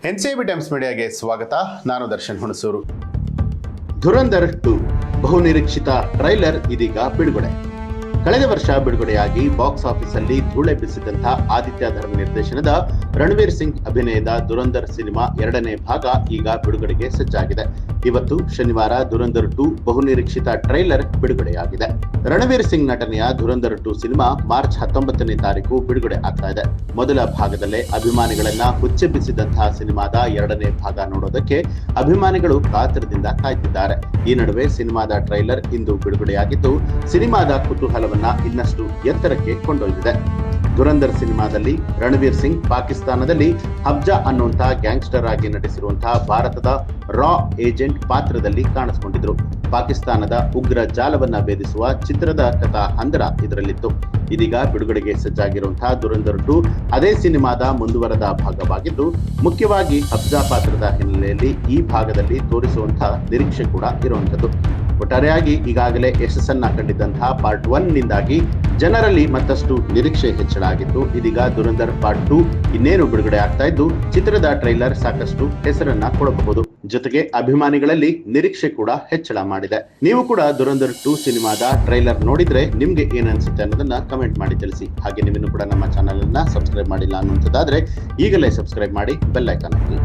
NCB times ಮೀಡಿಯಾಗೆ ಸ್ವಾಗತ. ನಾನು ದರ್ಶನ್ ಹುಣಸೂರು. ಧುರಂಧರ್ 2 ಬಹುನಿರೀಕ್ಷಿತ ಟ್ರೈಲರ್ ಇದೀಗ ಬಿಡುಗಡೆ. ಕಳೆದ ವರ್ಷ ಬಿಡುಗಡೆಯಾಗಿ ಬಾಕ್ಸ್ ಆಫೀಸ್ ಅಲ್ಲಿ ಧೂಳೆಬ್ಬಿಸಿದಂತಹ ಆದಿತ್ಯ ಧರ್ಮ ನಿರ್ದೇಶನದ ರಣವೀರ್ ಸಿಂಗ್ ಅಭಿನಯದ ಧುರಂಧರ್ ಸಿನಿಮಾ ಎರಡನೇ ಭಾಗ ಈಗ ಬಿಡುಗಡೆಗೆ ಸಜ್ಜಾಗಿದೆ. ಇವತ್ತು ಶನಿವಾರ ಧುರಂಧರ್ 2 ಬಹುನಿರೀಕ್ಷಿತ ಟ್ರೈಲರ್ ಬಿಡುಗಡೆಯಾಗಿದೆ. ರಣವೀರ್ ಸಿಂಗ್ ನಟನೆಯ ಧುರಂಧರ್ 2 ಸಿನಿಮಾ ಮಾರ್ಚ್ 19ನೇ ತಾರೀಕು ಬಿಡುಗಡೆ ಆಗ್ತಾ ಇದೆ. ಮೊದಲ ಭಾಗದಲ್ಲೇ ಅಭಿಮಾನಿಗಳನ್ನ ಹುಚ್ಚೆಬ್ಬಿಸಿದಂತಹ ಸಿನಿಮಾದ ಎರಡನೇ ಭಾಗ ನೋಡೋದಕ್ಕೆ ಅಭಿಮಾನಿಗಳು ಕಾತರದಿಂದ ಕಾಯ್ತಿದ್ದಾರೆ. ಈ ನಡುವೆ ಸಿನಿಮಾದ ಟ್ರೈಲರ್ ಇಂದು ಬಿಡುಗಡೆಯಾಗಿದ್ದು ಸಿನಿಮಾದ ಕುತೂಹಲವನ್ನ ಇನ್ನಷ್ಟು ಎತ್ತರಕ್ಕೆ ಕೊಂಡೊಯ್ದಿದೆ. ಧುರಂಧರ್ ಸಿನಿಮಾದಲ್ಲಿ ರಣವೀರ್ ಸಿಂಗ್ ಪಾಕಿಸ್ತಾನದಲ್ಲಿ ಹಬ್ಜಾ ಅನ್ನುವಂತಹ ಗ್ಯಾಂಗ್ಸ್ಟರ್ ಆಗಿ ನಟಿಸಿರುವಂತಹ ಭಾರತದ ರಾ ಏಜೆಂಟ್ ಪಾತ್ರದಲ್ಲಿ ಕಾಣಿಸಿಕೊಂಡಿದ್ರು. ಪಾಕಿಸ್ತಾನದ ಉಗ್ರ ಜಾಲವನ್ನ ಭೇದಿಸುವ ಚಿತ್ರದ ಕಥಾ ಹಂದರ ಇದರಲ್ಲಿತ್ತು. ಇದೀಗ ಬಿಡುಗಡೆಗೆ ಸಜ್ಜಾಗಿರುವಂತಹ ಧುರಂಧರ್ 2 ಅದೇ ಸಿನಿಮಾದ ಮುಂದುವರೆದ ಭಾಗವಾಗಿದ್ದು, ಮುಖ್ಯವಾಗಿ ಹಬ್ಜಾ ಪಾತ್ರದ ಹಿನ್ನೆಲೆಯಲ್ಲಿ ಈ ಭಾಗದಲ್ಲಿ ತೋರಿಸುವಂತಹ ನಿರೀಕ್ಷೆ ಕೂಡ ಇರುವಂತದ್ದು. ಒಟ್ಟಾರೆಯಾಗಿ ಈಗಾಗಲೇ ಯಶಸ್ಸನ್ನ ಕಂಡಿದ್ದಂತಹ ಪಾರ್ಟ್ 1 ನಿಂದಾಗಿ ಜನರಲ್ಲಿ ಮತ್ತಷ್ಟು ನಿರೀಕ್ಷೆ ಹೆಚ್ಚಳ ಆಗಿತ್ತು. ಇದೀಗ ಧುರಂಧರ್ ಪಾರ್ಟ್ 2 ಇನ್ನೇನು ಬಿಡುಗಡೆ ಆಗ್ತಾ ಇದ್ದು ಚಿತ್ರದ ಟ್ರೈಲರ್ ಸಾಕಷ್ಟು ಹೆಸರನ್ನ ಕೊಡಬಹುದು. ಜೊತೆಗೆ ಅಭಿಮಾನಿಗಳಲ್ಲಿ ನಿರೀಕ್ಷೆ ಕೂಡ ಹೆಚ್ಚಳ ಮಾಡಿದೆ. ನೀವು ಕೂಡ ಧುರಂಧರ್ 2 ಸಿನಿಮಾದ ಟ್ರೈಲರ್ ನೋಡಿದ್ರೆ ನಿಮ್ಗೆ ಏನ್ ಅನ್ಸುತ್ತೆ ಅನ್ನೋದನ್ನ ಕಮೆಂಟ್ ಮಾಡಿ ತಿಳಿಸಿ. ಹಾಗೆ ನೀವಿನ್ನೂ ಕೂಡ ನಮ್ಮ ಚಾನಲ್ ಅನ್ನ ಸಬ್ಸ್ಕ್ರೈಬ್ ಮಾಡಿಲ್ಲ ಅನ್ನುವಂಥದ್ದಾದ್ರೆ ಈಗಲೇ ಸಬ್ಸ್ಕ್ರೈಬ್ ಮಾಡಿ ಬೆಲ್ ಐಕಾನ್ ಒತ್ತಿ.